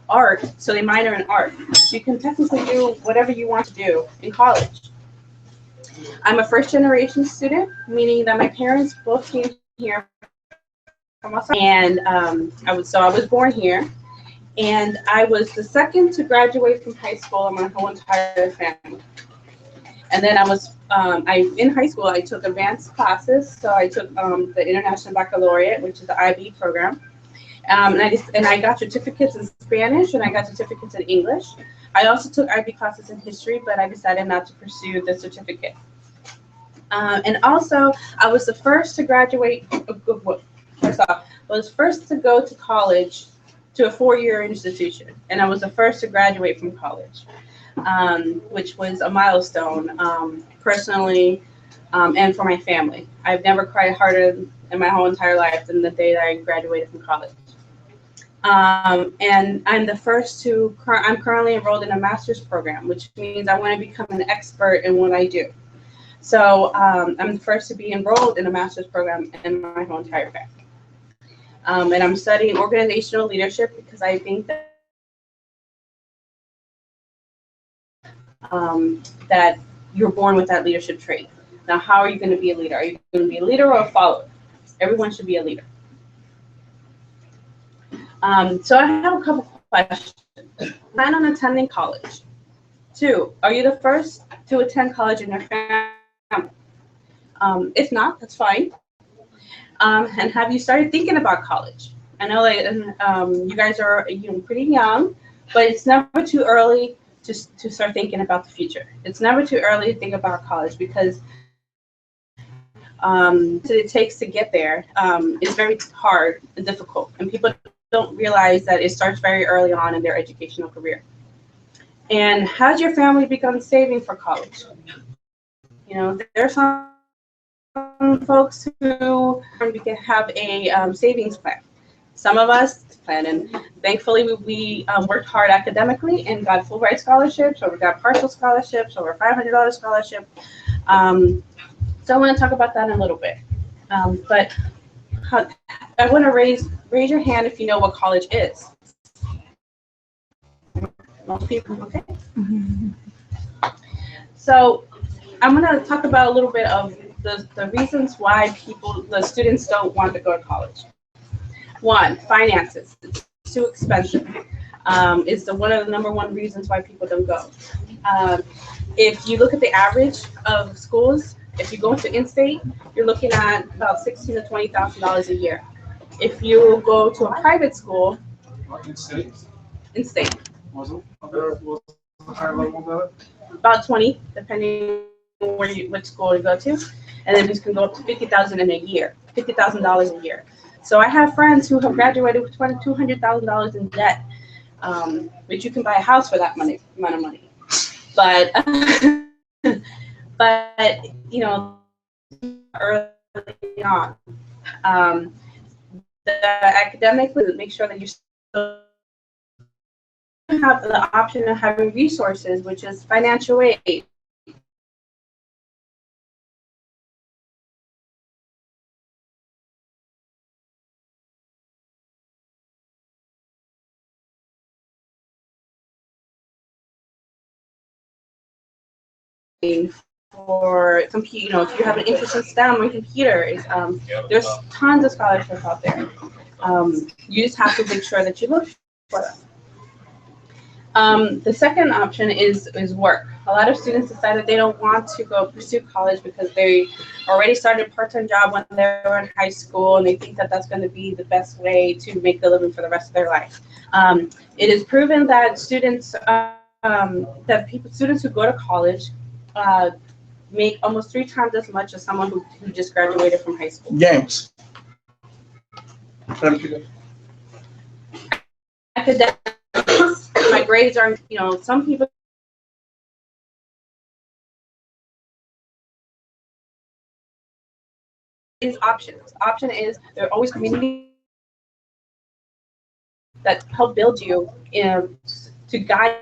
art, so they minor in art. So you can technically do whatever you want to do in college. I'm a first generation student, meaning that my parents both came here from Australia, and I was born here, and I was the second to graduate from high school in my whole entire family. And then in high school I took advanced classes, so I took the International Baccalaureate, which is the IB program. And I got certificates in Spanish and I got certificates in English. I also took IB classes in history, but I decided not to pursue the certificate. And also, I was the first to graduate. First off, I was first to go to college, to a four-year institution, and I was the first to graduate from college, which was a milestone personally and for my family. I've never cried harder in my whole entire life than the day that I graduated from college. And I'm the first to, I'm currently enrolled in a master's program, which means I want to become an expert in what I do. So I'm the first to be enrolled in a master's program in my whole entire family. And I'm studying organizational leadership because I think that you're born with that leadership trait. Now, how are you going to be a leader? Are you going to be a leader or a follower? Everyone should be a leader. So I have a couple questions. Plan on attending college. 2, are you the first to attend college in your family? If not, that's fine. And have you started thinking about college? I know you guys are pretty young, but it's never too early to start thinking about the future. It's never too early to think about college because what it takes to get there is very hard and difficult, and people don't realize that it starts very early on in their educational career. And has your family begun saving for college? There's some folks who have a savings plan. Some of us plan, and thankfully we worked hard academically and got full ride scholarships, or we got partial scholarships, or $500 scholarship. So I want to talk about that in a little bit. But I want to raise your hand if you know what college is. Most people, okay. So I'm going to talk about a little bit of the reasons why the students don't want to go to college. 1, finances. It's too expensive. Is one of the #1 reasons why people don't go. If you look at the average of schools, if you go to in-state, you're looking at about $16,000 to $20,000 a year. If you go to a private school, in-state, about 20, depending on which school you go to, and then these can go up to $50,000 in a year, $50,000 a year. So I have friends who have graduated with $200,000 in debt, which you can buy a house for that amount of money. But early on, academically, make sure that you still have the option of having resources, which is financial aid. For computer, if you have an interest in STEM or computers, there's tons of scholarships out there. You just have to make sure that you look for them. The second option is work. A lot of students decide that they don't want to go pursue college because they already started a part-time job when they were in high school, and they think that that's going to be the best way to make a living for the rest of their life. It is proven that students who go to college make almost 3 times as much as someone who just graduated from high school. James. Academics, my grades are, some people is options. Option is there are always community that help build you to guide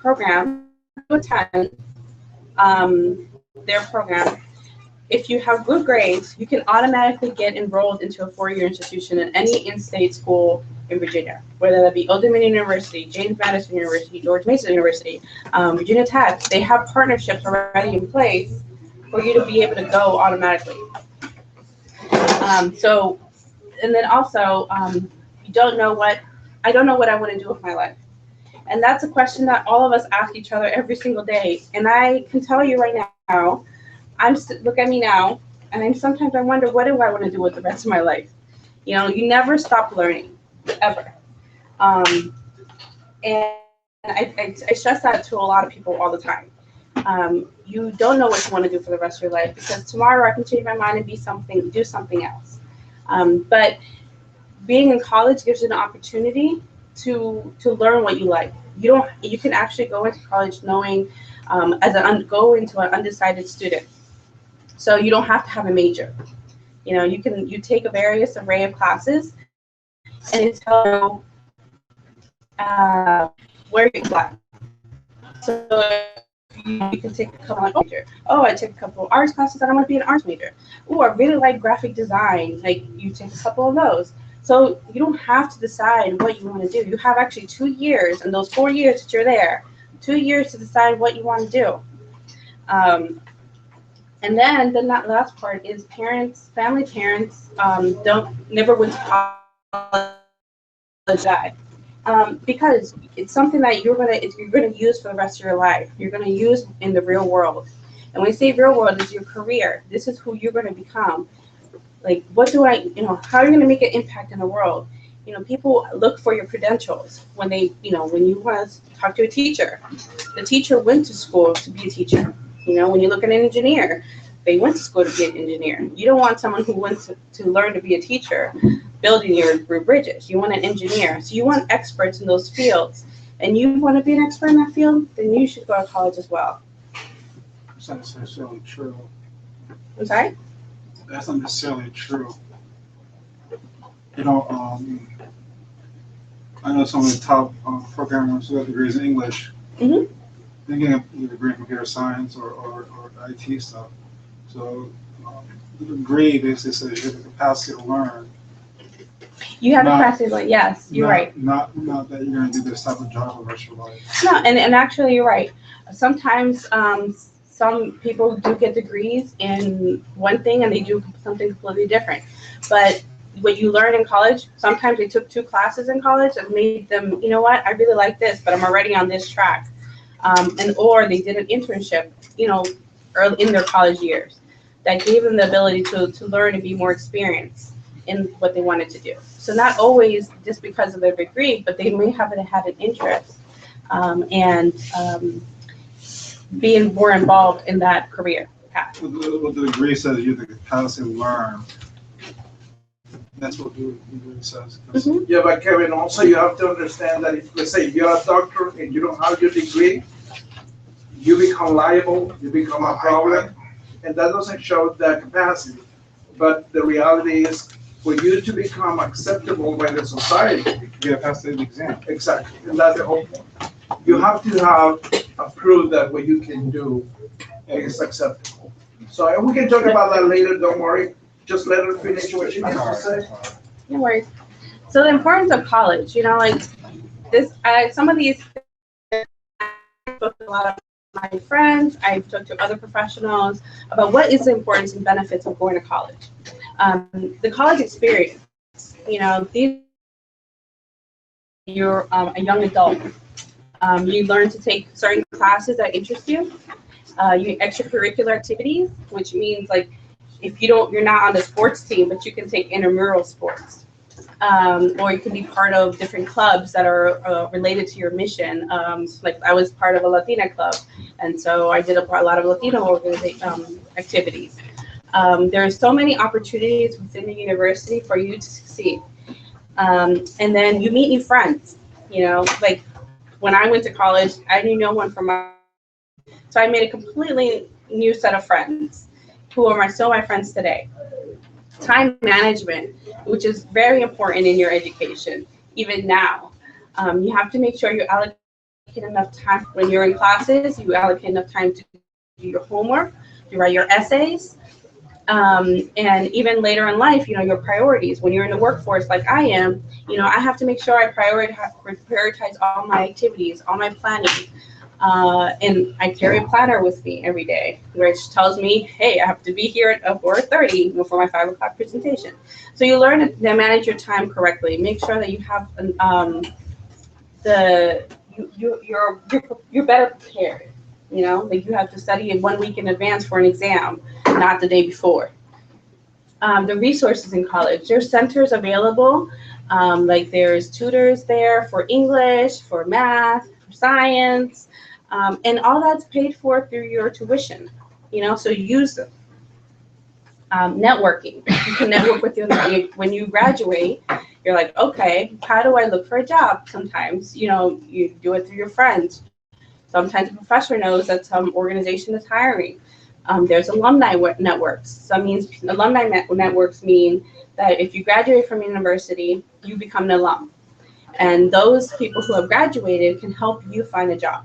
program to attend their program, if you have good grades, you can automatically get enrolled into a four-year institution in any in-state school in Virginia, whether that be Old Dominion University, James Madison University, George Mason University, Virginia Tech. They have partnerships already in place for you to be able to go automatically. So, and then also, you don't know what, I don't know what I want to do with my life. And that's a question that all of us ask each other every single day. And I can tell you right now, look at me now, and sometimes I wonder, what do I want to do with the rest of my life? You know, you never stop learning, ever. And I stress that to a lot of people all the time. You don't know what you want to do for the rest of your life, because tomorrow I can change my mind and do something else. But being in college gives you an opportunity to learn what you like. You can actually go into college knowing, go into an undecided student. So you don't have to have a major. You know, you take a various array of classes, and it tells you where you're at. So you can take a couple of major. Oh, I took a couple of arts classes, and I want to be an arts major. Oh, I really like graphic design. Like, you take a couple of those. So you don't have to decide what you want to do. You have actually 2 years, and those 4 years that you're there, 2 years to decide what you want to do. And then the last part is family parents never went to college, because it's something that you're gonna use for the rest of your life. You're gonna use in the real world. And when we say real world, is your career. This is who you're gonna become. Like, how are you gonna make an impact in the world? You know, people look for your credentials when when you want to talk to a teacher. The teacher went to school to be a teacher. You know, when you look at an engineer, they went to school to be an engineer. You don't want someone who went to learn to be a teacher building your bridges. You want an engineer. So you want experts in those fields. And you want to be an expert in that field, then you should go to college as well. That's not necessarily true. I'm sorry? That's not necessarily true. You know, I know some of the top programmers who have degrees in English. Mm-hmm. They're getting a degree in computer science or IT stuff. So the degree basically says you have the capacity to learn. You have the capacity to learn, yes, you're right. Not that you're going to do this type of job for the rest of your life. No, and actually you're right. Sometimes some people do get degrees in one thing and they do something completely different. But what you learn in college, sometimes they took 2 classes in college and made them, you know what, I really like this, but I'm already on this track. Or they did an internship, early in their college years, that gave them the ability to learn and be more experienced in what they wanted to do. So not always just because of their degree, but they may have had an interest and being more involved in that career path. What the degree says, you have the capacity to learn. That's what the degree says. Mm-hmm. Yeah, but Kevin, also you have to understand that if, let's say, you're a doctor and you don't have your degree, you become liable, you become a problem, and that doesn't show the capacity. But the reality is, for you to become acceptable by the society, you have to pass the exam. Exactly, and that's the whole point. You have to have a proof that what you can do is acceptable. So, and we can talk about that later, don't worry. Just let her finish what she has to say. No worries. So the importance of college, like this, some of these, I spoke to a lot of my friends, I've talked to other professionals about what is the importance and benefits of going to college. The college experience, you're a young adult. You learn to take certain classes that interest you. You extracurricular activities, which means like if you're not on the sports team, but you can take intramural sports, or you can be part of different clubs that are related to your mission. Like I was part of a Latina club, and so I did a lot of Latino activities. There are so many opportunities within the university for you to succeed, and then you meet new friends. Like when I went to college, I knew no one from so I made a completely new set of friends who are still my friends today. Time management, which is very important in your education, even now. You have to make sure you allocate enough time when you're in classes, you allocate enough time to do your homework, you write your essays, and even later in life, your priorities. When you're in the workforce like I am, I have to make sure I prioritize all my activities, all my planning. And I carry a planner with me every day, which tells me, hey, I have to be here at 4:30 for my 5 o'clock presentation. So you learn to manage your time correctly. Make sure that you have you're better prepared. Like you have to study in 1 week in advance for an exam, not the day before. The resources in college, there's centers available. Like there's tutors there for English, for math, for science, and all that's paid for through your tuition. So use them. Networking. You can network with when you graduate. You're like, okay, how do I look for a job? Sometimes, you do it through your friends. Sometimes a professor knows that some organization is hiring. There's alumni networks. So that means alumni networks mean that if you graduate from university, you become an alum. And those people who have graduated can help you find a job.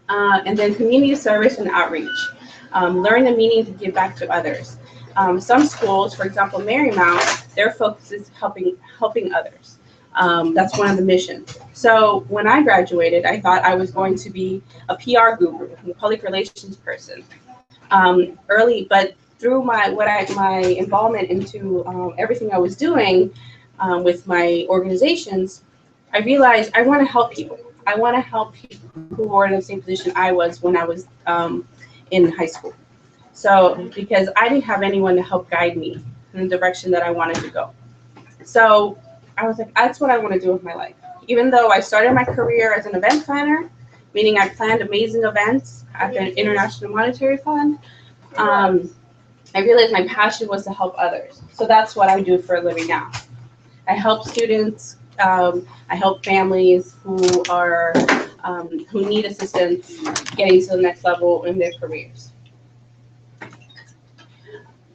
And then community service and outreach. Learn the meaning to give back to others. Some schools, for example, Marymount, their focus is helping others. That's one of the missions. So when I graduated, I thought I was going to be a PR guru, a public relations person. But through my involvement into everything I was doing with my organizations, I realized I want to help people. I want to help people who were in the same position I was when I was in high school. So because I didn't have anyone to help guide me in the direction that I wanted to go. So I was like, that's what I want to do with my life. Even though I started my career as an event planner, meaning I planned amazing events at the International Monetary Fund, I realized my passion was to help others. So that's what I do for a living now. I help students. I help families who are who need assistance getting to the next level in their careers.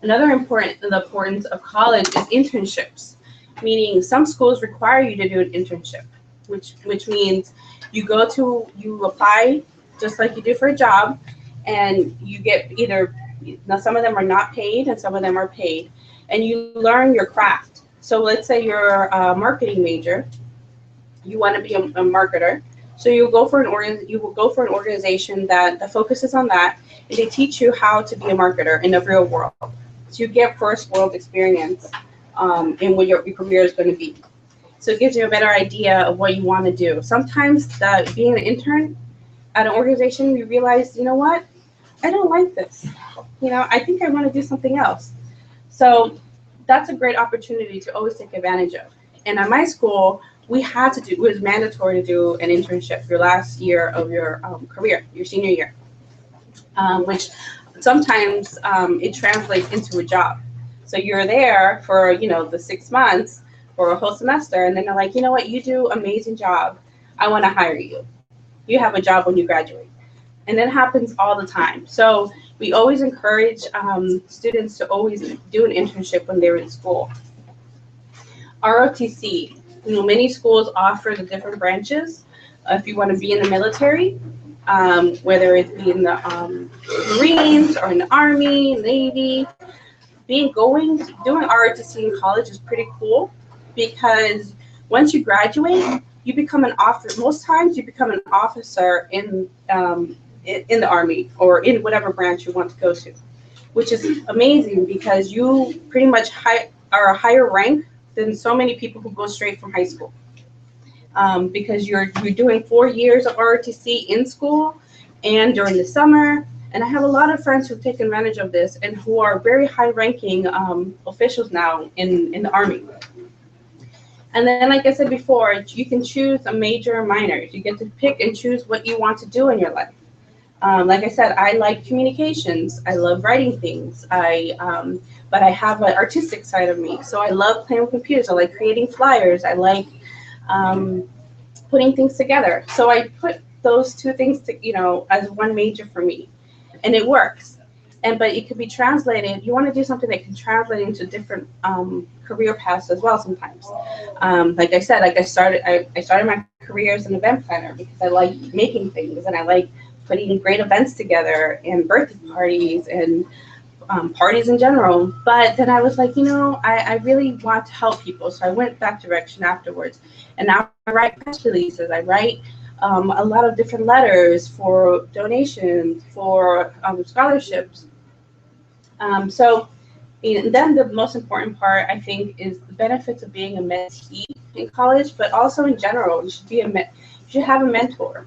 The importance of college is internships, meaning some schools require you to do an internship, which means you apply just like you do for a job, and you get now some of them are not paid and some of them are paid, and you learn your craft. So let's say you're a marketing major, you want to be a marketer, so you will go for an organization that focuses on that, and they teach you how to be a marketer in the real world. So you get first world experience in what your career is going to be. So it gives you a better idea of what you want to do. Sometimes being an intern at an organization, you realize, you know what, I don't like this. I think I want to do something else. So that's a great opportunity to always take advantage of. And at my school, it was mandatory to do an internship your last year of your career, your senior year, which sometimes it translates into a job. So you're there for, the 6 months or a whole semester, and then they're like, you know what, you do an amazing job. I want to hire you. You have a job when you graduate. And that happens all the time. So we always encourage students to always do an internship when they're in school. ROTC, many schools offer the different branches. If you want to be in the military, whether it be in the Marines or in the Army, Navy, doing ROTC in college is pretty cool, because once you graduate, you become an officer. Most times you become an officer in the Army or in whatever branch you want to go to, which is amazing because you pretty much are a higher rank than so many people who go straight from high school. Because you're doing 4 years of ROTC in school and during the summer. And I have a lot of friends who've taken advantage of this and who are very high-ranking officials now in the Army. And then, like I said before, you can choose a major or minor. You get to pick and choose what you want to do in your life. Like I said, I like communications. I love writing things. But I have an artistic side of me. So I love playing with computers. I like creating flyers. I like putting things together. So I put those two things as one major for me, and it works. But it could be translated. You want to do something that can translate into different career paths as well sometimes. Like I said, I started my career as an event planner because I like making things and I like putting great events together and birthday parties and parties in general. But then I was like, I really want to help people. So I went that direction afterwards. And now I write press releases. I write a lot of different letters for donations, for scholarships. So then the most important part, I think, is the benefits of being a mentee in college, but also in general. You should have a mentor.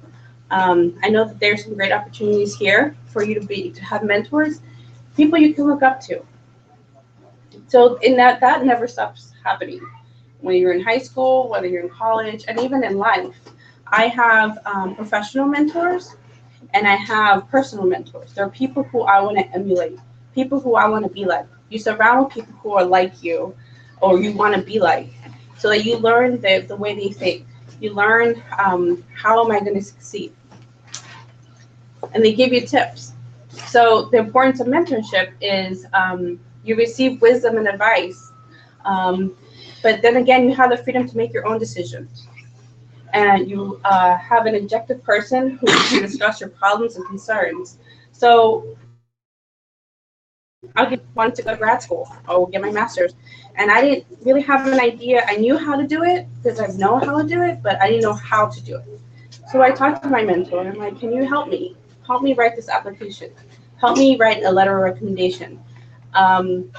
I know that there's some great opportunities here for you to have mentors, people you can look up to. So in that never stops happening. When you're in high school, whether you're in college, and even in life, I have professional mentors and I have personal mentors. There are people who I want to emulate, people who I want to be like. You surround with people who are like you or you want to be like, so that you learn the way they think. You learn how am I going to succeed? And they give you tips. So the importance of mentorship is you receive wisdom and advice, but then again, you have the freedom to make your own decisions. And you have an objective person who can discuss your problems and concerns. So I wanted to go to grad school or get my master's, and I didn't really have an idea. I knew how to do it because I know how to do it, but I didn't know how to do it. So I talked to my mentor, and I'm like, can you help me? Help me write this application. Help me write a letter of recommendation. And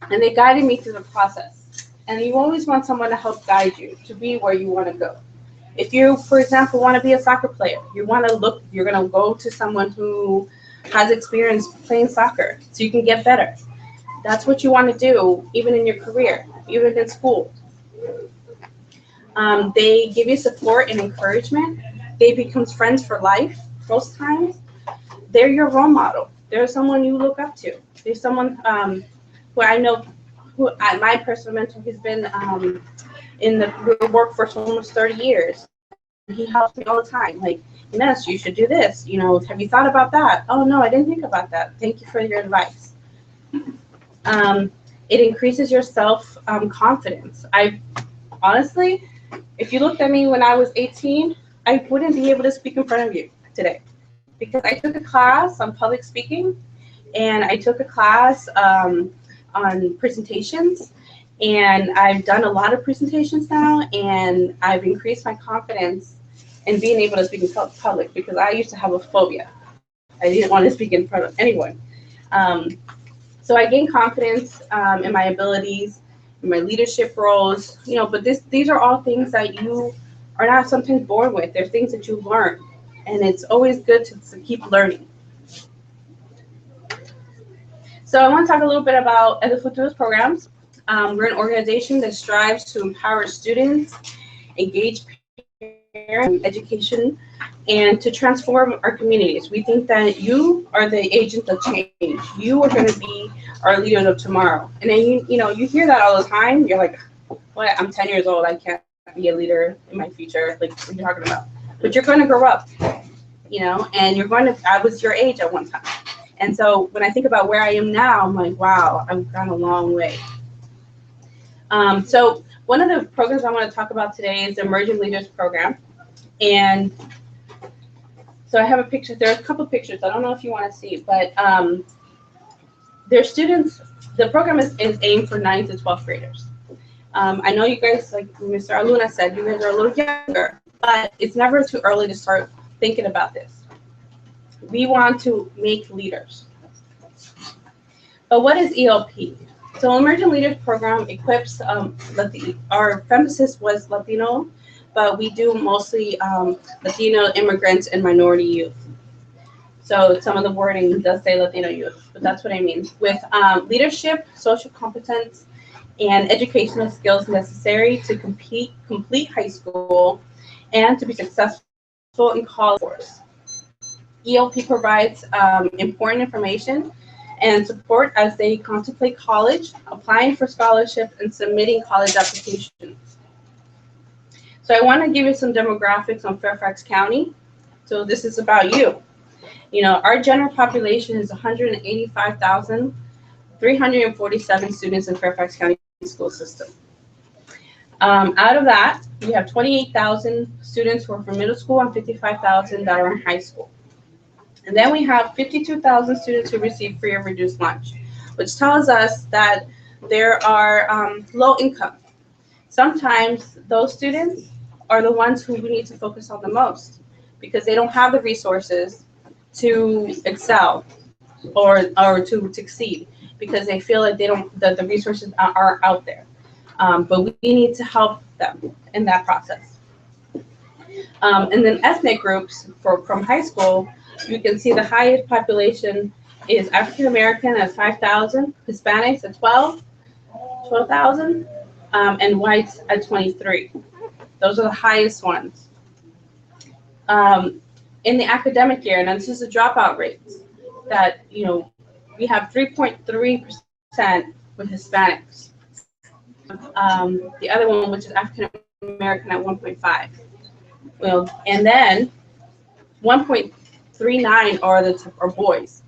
they guided me through the process. And you always want someone to help guide you to be where you want to go. If you, for example, want to be a soccer player, you're going to go to someone who has experience playing soccer so you can get better. That's what you want to do, even in your career, even in school. They give you support and encouragement. They become friends for life most times. They're your role model. They're someone you look up to. There's someone who I know, my personal mentor, has been in the workforce for almost 30 years. He helps me all the time. Like, Inez, you should do this. Have you thought about that? Oh, no, I didn't think about that. Thank you for your advice. It increases your self-confidence. Honestly, if you looked at me when I was 18, I wouldn't be able to speak in front of you today because I took a class on public speaking and I took a class on presentations, and I've done a lot of presentations now, and I've increased my confidence in being able to speak in public because I used to have a phobia. I didn't want to speak in front of anyone. So I gained confidence in my abilities, in my leadership roles, but these are all things that you are not sometimes born with. They're things that you learn, and it's always good to keep learning. So I want to talk a little bit about El Futuro's programs. We're an organization that strives to empower students, engage parents in education, and to transform our communities. We think that you are the agent of change. You are going to be our leaders of tomorrow. And then you hear that all the time. You're like, what? I'm 10 years old. I can't be a leader in my future. Like, what are you talking about? But you're going to grow up, and I was your age at one time. And so when I think about where I am now, I'm like, wow, I've gone a long way. So one of the programs I want to talk about today is the Emerging Leaders Program. And so I have a picture. There's a couple of pictures. I don't know if you want to see, but their students, the program is aimed for 9th to 12th graders. I know you guys, like Mr. Aluna said, you guys are a little younger, but it's never too early to start thinking about this. We want to make leaders. But what is ELP? So Emerging Leaders Program equips, our emphasis was Latino, but we do mostly Latino immigrants and minority youth. So some of the wording does say Latino youth, but that's what I mean. With leadership, social competence, and educational skills necessary to complete high school and to be successful in college. ELP provides important information and support as they contemplate college, applying for scholarships, and submitting college applications. So I want to give you some demographics on Fairfax County. So this is about you. Our general population is 185,347 students in Fairfax County school system. Out of that, we have 28,000 students who are from middle school and 55,000 that are in high school. And then we have 52,000 students who receive free or reduced lunch, which tells us that there are low income. Sometimes those students are the ones who we need to focus on the most because they don't have the resources to excel or to succeed because they feel like they don't, that the resources are out there. But we need to help them in that process. And then ethnic groups from high school, you can see the highest population is African American at 5,000, Hispanics at 12,000, and whites at 23. Those are the highest ones. In the academic year, and this is the dropout rates, that, we have 3.3% with Hispanics. The other one, which is African American, at 1.5. Well, and then 1.39 are boys,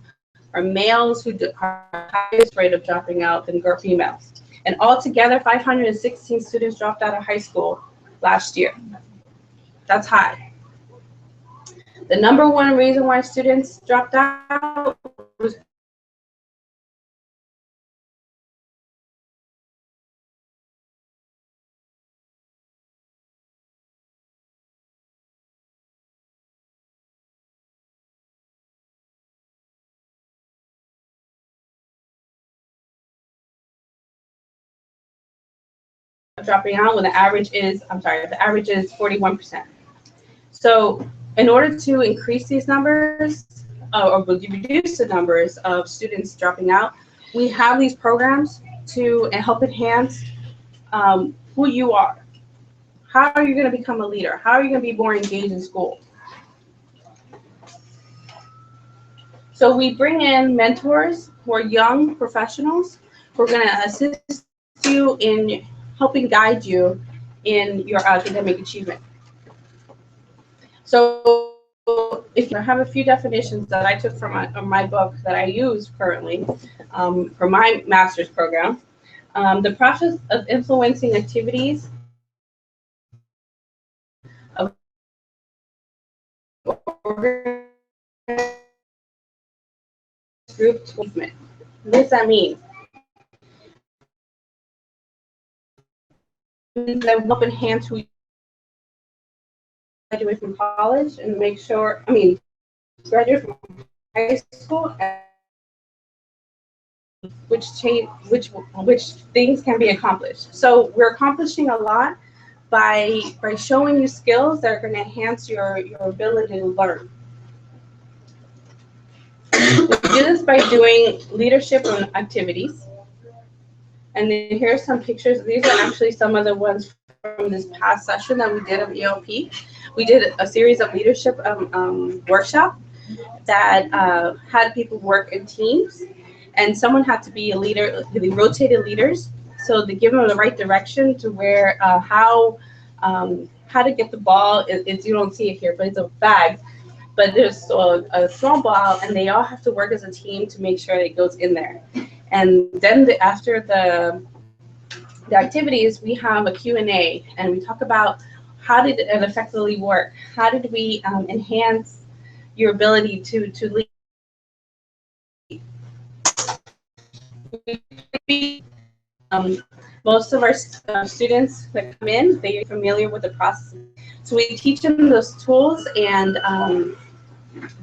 are males who are the highest rate of dropping out than females. And altogether, 516 students dropped out of high school last year. That's high. The number one reason why students dropped out was dropping out when the average is 41%. So in order to increase these numbers, or reduce the numbers of students dropping out, we have these programs to help enhance who you are. How are you going to become a leader? How are you going to be more engaged in school? So we bring in mentors who are young professionals who are going to assist you in helping guide you in your academic achievement. So if you have a few definitions that I took from my book that I use currently for my master's program, the process of influencing activities of group movement. What does that mean? It means that help enhance who you graduate from college and make sure, graduate from high school, and which things can be accomplished. So we're accomplishing a lot by showing you skills that are going to enhance your ability to learn. We do this by doing leadership activities. And then here's some pictures. These are actually some of the ones from this past session that we did of ELP. We did a series of leadership workshop that had people work in teams, and someone had to be a leader. They rotated leaders, so they give them the right direction to where how to get the ball. It's you don't see it here, but it's a bag. But there's a small ball, and they all have to work as a team to make sure it goes in there. And then after the activities, we have a Q&A, and we talk about how did it effectively work? How did we enhance your ability to lead? Most of our students that come in, they are familiar with the process. So we teach them those tools and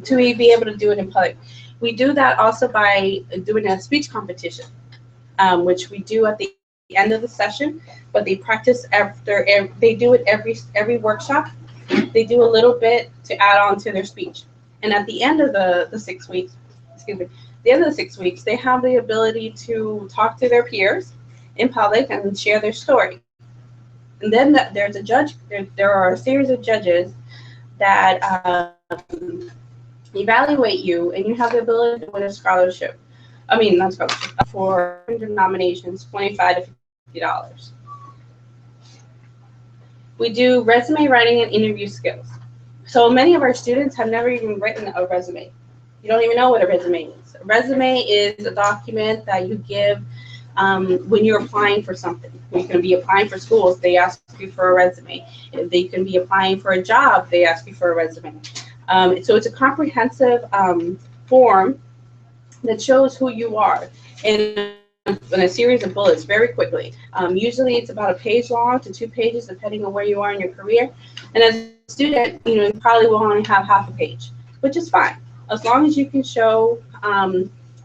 to be able to do it in public. We do that also by doing a speech competition, which we do at the end of the session, but they practice after. They do it every workshop. They do a little bit to add on to their speech, and at the end of the 6 weeks, the end of the 6 weeks, they have the ability to talk to their peers in public and share their story. And then there's a judge. There are a series of judges that evaluate you, and you have the ability to win a scholarship. Not scholarship, for 100 nominations, $25 to $50. We do resume writing and interview skills. So many of our students have never even written a resume. You don't even know what a resume is. A resume is a document that you give when you're applying for something. You can be applying for schools, they ask you for a resume. If they can be applying for a job, they ask you for a resume. So it's a comprehensive form that shows who you are in a series of bullets very quickly. Usually it's about a page long to 2 pages, depending on where you are in your career. And as a student, you probably will only have half a page, which is fine, as long as you can show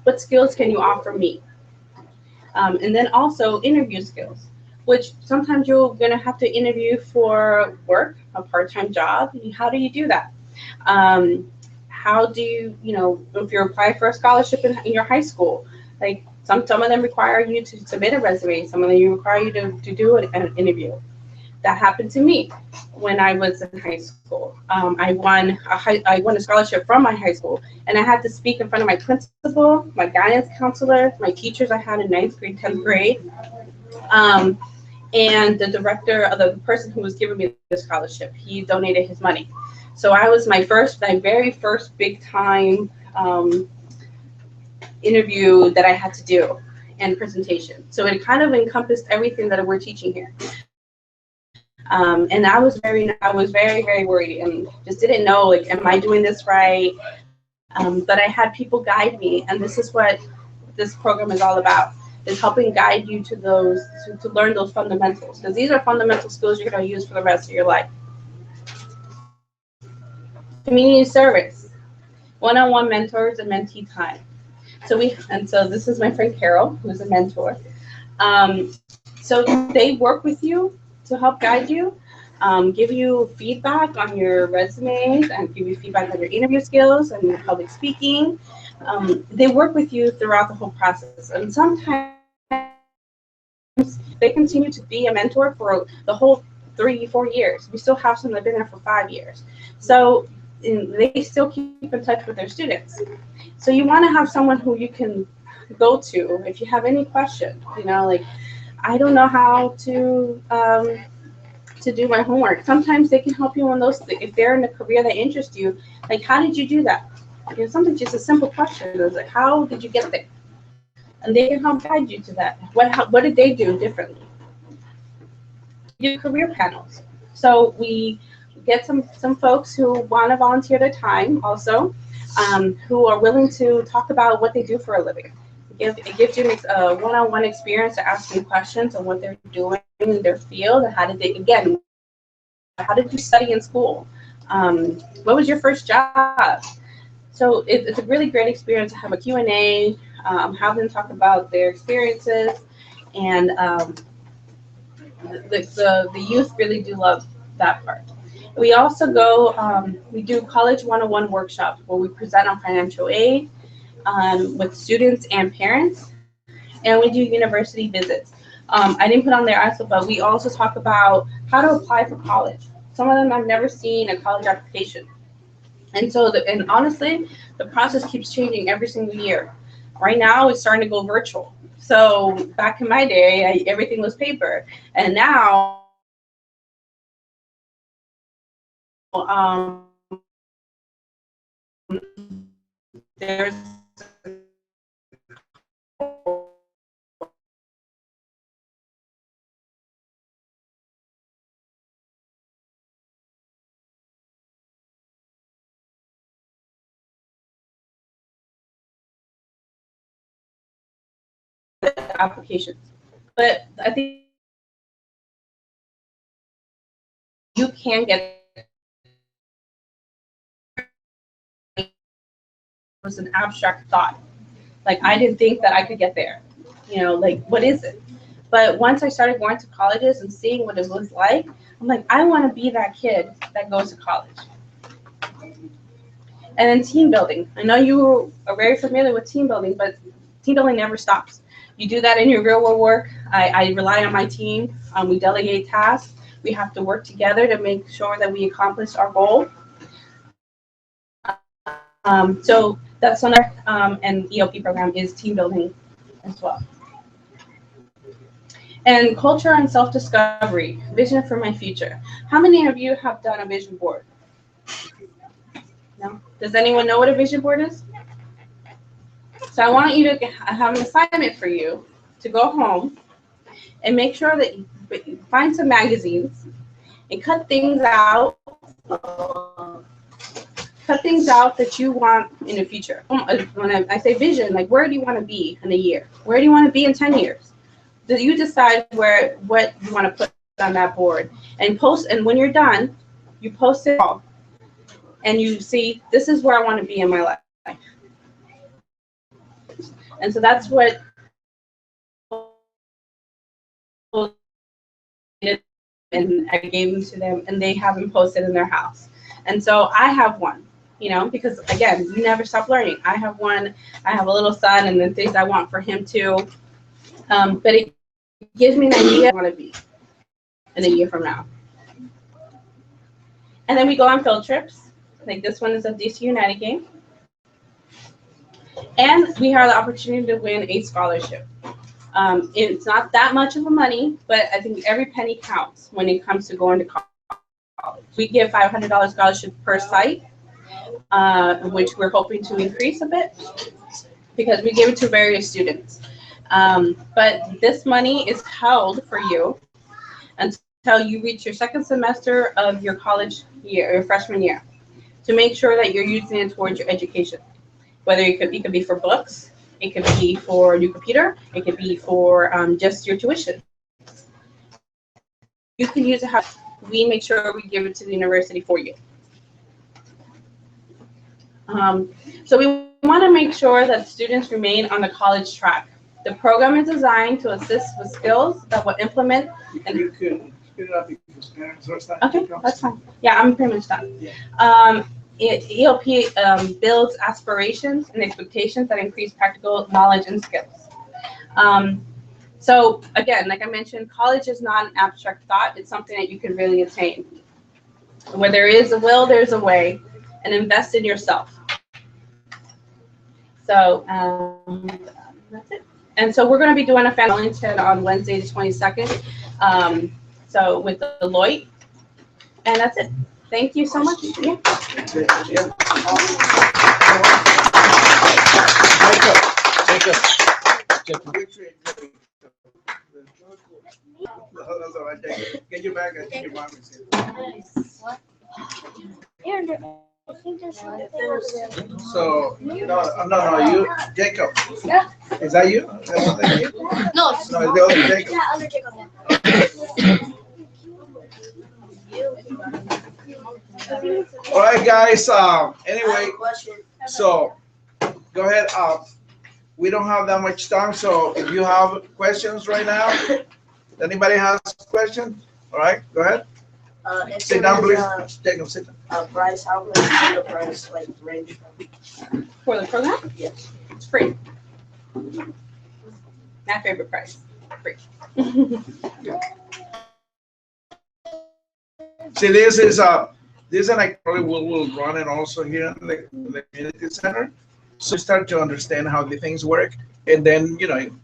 what skills can you offer me. And then also interview skills, which sometimes you're going to have to interview for work, a part-time job. How do you do that? How do you, if you're applying for a scholarship in your high school, like some of them require you to submit a resume, some of them require you to do an interview. That happened to me when I was in high school. I won a scholarship from my high school, and I had to speak in front of my principal, my guidance counselor, my teachers I had in 9th grade, 10th grade, and the director of the person who was giving me the scholarship. He donated his money. So I was my very first big time interview that I had to do and presentation. So it kind of encompassed everything that we're teaching here. And I was very, very worried and just didn't know, like, am I doing this right? But I had people guide me, and this is what this program is all about, is helping guide you to those, to learn those fundamentals, because these are fundamental skills you're going to use for the rest of your life. Community service, one-on-one mentors and mentee time. So this is my friend Carol, who's a mentor. So they work with you to help guide you, give you feedback on your resumes, and give you feedback on your interview skills and your public speaking. They work with you throughout the whole process, and sometimes they continue to be a mentor for the whole 3-4 years. We still have some that have been there for 5 years. So they still keep in touch with their students. So you want to have someone who you can go to if you have any questions. Like, I don't know how to do my homework. Sometimes they can help you on those. If they're in a career that interests you, like, how did you do that? Something just a simple question is like, how did you get there? And they can help guide you to that. What did they do differently? You do career panels. So we get some folks who want to volunteer their time also, who are willing to talk about what they do for a living. It gives you a one-on-one experience to ask me questions on what they're doing in their field, and how did you study in school? What was your first job? So it's a really great experience to have a Q&A, have them talk about their experiences, and the youth really do love that part. We also we do college 101 workshops where we present on financial aid with students and parents, and we do university visits. I didn't put on there also, but we also talk about how to apply for college. Some of them I've never seen a college application. And so, and honestly, the process keeps changing every single year. Right now, it's starting to go virtual. So back in my day, everything was paper, and now there's applications. But I think you can get, was an abstract thought. Like, I didn't think that I could get there. Like, what is it? But once I started going to colleges and seeing what it was like, I'm like, I want to be that kid that goes to college. And then team building. I know you are very familiar with team building, but team building never stops. You do that in your real world work. I rely on my team. We delegate tasks. We have to work together to make sure that we accomplish our goal. So that's another and EOP program is team building as well. And culture and self-discovery, vision for my future. How many of you have done a vision board? No? Does anyone know what a vision board is? So I want you to have an assignment for you to go home and make sure that you find some magazines and cut things out cut things out that you want in the future. When I say vision, like where do you want to be in a year? Where do you want to be in 10 years? Do you decide what you want to put on that board and post? And when you're done, you post it all, and you see this is where I want to be in my life. And so that's what. And I gave them to them, and they have them posted in their house. And so I have one, because again, you never stop learning. I have one. I have a little son, and the things I want for him too. But it gives me an idea I want to be in a year from now. And then we go on field trips. Like this one is a DC United game. And we have the opportunity to win a scholarship. It's not that much of a money, but I think every penny counts when it comes to going to college. We give $500 scholarship per site, which we're hoping to increase a bit because we give it to various students. But this money is held for you until you reach your second semester of your college year, your freshman year, to make sure that you're using it towards your education. Whether it could be for books, it could be for a new computer, it could be for just your tuition. You can use it how we make sure we give it to the university for you. So we want to make sure that students remain on the college track. The program is designed to assist with skills that will implement. And you could spit it up because parents are starting. Okay, that's fine. Yeah, I'm pretty much done. Yeah. ELP builds aspirations and expectations that increase practical knowledge and skills. So again, like I mentioned, college is not an abstract thought. It's something that you can really attain. Where there is a will, there's a way, and invest in yourself. So that's it. And so we're going to be doing a family on Wednesday the 22nd. So with Deloitte, and that's it. Thank you so much. Yeah. Get your bag. I think your mom is here. So, no, you, Jacob. Yeah. Is that you? Is that you? No, it's the other Jacob. Yeah, other Jacob. All right, guys. Anyway, so go ahead. We don't have that much time, so if you have questions right now, anybody has a question? All right, go ahead. Sit down, please. Jacob, sit down. Price, how much does the price like range from? For the program? Yes. It's free. My favorite price. Free. See, this is an activity we'll run it also here in the community center. So we start to understand how the things work, and then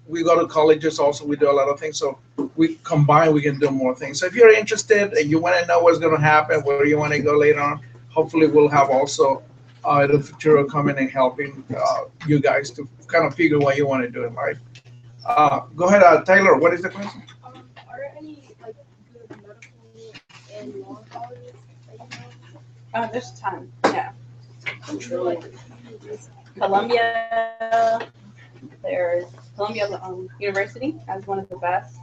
we go to colleges also. We do a lot of things, so we combine. We can do more things. So if you're interested and you want to know what's going to happen, where you want to go later on, hopefully we'll have also the future coming and helping you guys to kind of figure what you want to do in life. Go ahead, Taylor. What is the question? Are there any like good medical and law colleges that you know? Oh, there's a ton. Yeah. Columbia. There's Columbia University has one of the best.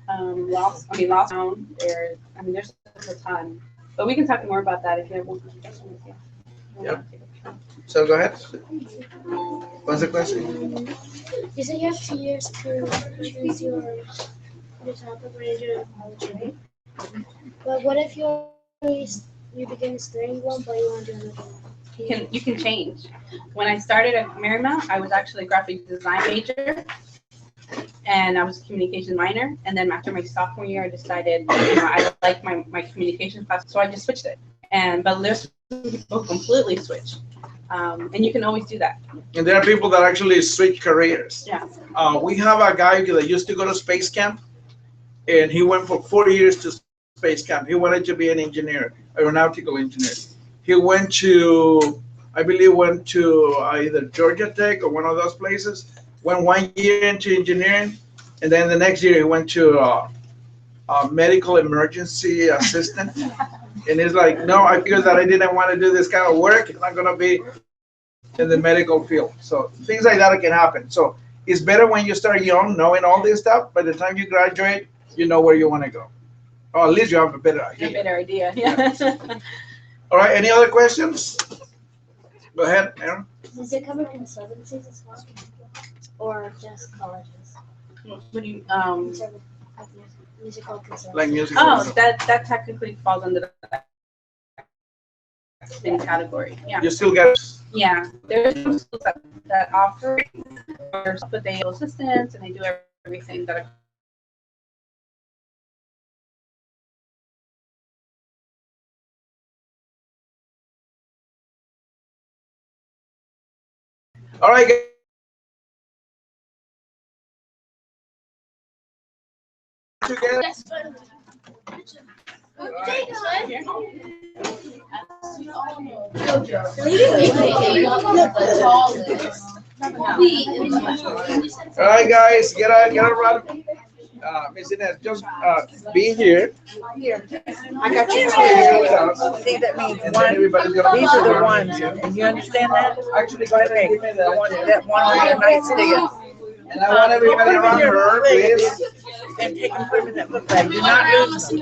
Lawstown. There's a ton. But we can talk more about that if you have more questions. Yeah. So go ahead. What's the question? You said you have 2 years to choose your topic when you do college, right? But what if you begin studying one, but you want to do another one? You can change. When I started at Marymount, I was actually a graphic design major, and I was a communication minor. And then after my sophomore year, I decided I like my communication class, so I just switched it. But there's people completely switch, and you can always do that. And there are people that actually switch careers. Yeah. We have a guy that used to go to space camp, and he went for 4 years to space camp. He wanted to be an engineer, aeronautical engineer. He went to, I believe, either Georgia Tech or one of those places. Went 1 year into engineering, and then the next year he went to medical emergency assistant. And it's like, no, I feel that I didn't want to do this kind of work. It's not gonna be in the medical field. So things like that can happen. So it's better when you start young, knowing all this stuff. By the time you graduate, you know where you want to go. Or at least you have a better A idea. better idea, yeah. All right, any other questions? Go ahead, Aaron. Does it cover consultancies as well? Or just colleges? What do you, Musical consultancies. Like music. oh, that technically falls under the same category, yeah. You still get. Yeah, there's some schools that offer, but they have assistants and they do everything that. All right, guys. All right, guys, get a run. Miss Inez, just be here. I got you. See, that means And then one, everybody's gonna. these are the ones, and you understand that? Actually, go ahead and give me I want that. that one with the night sticker. And I want everybody around her, please. And take them, put them in that book bag. Do not lose them.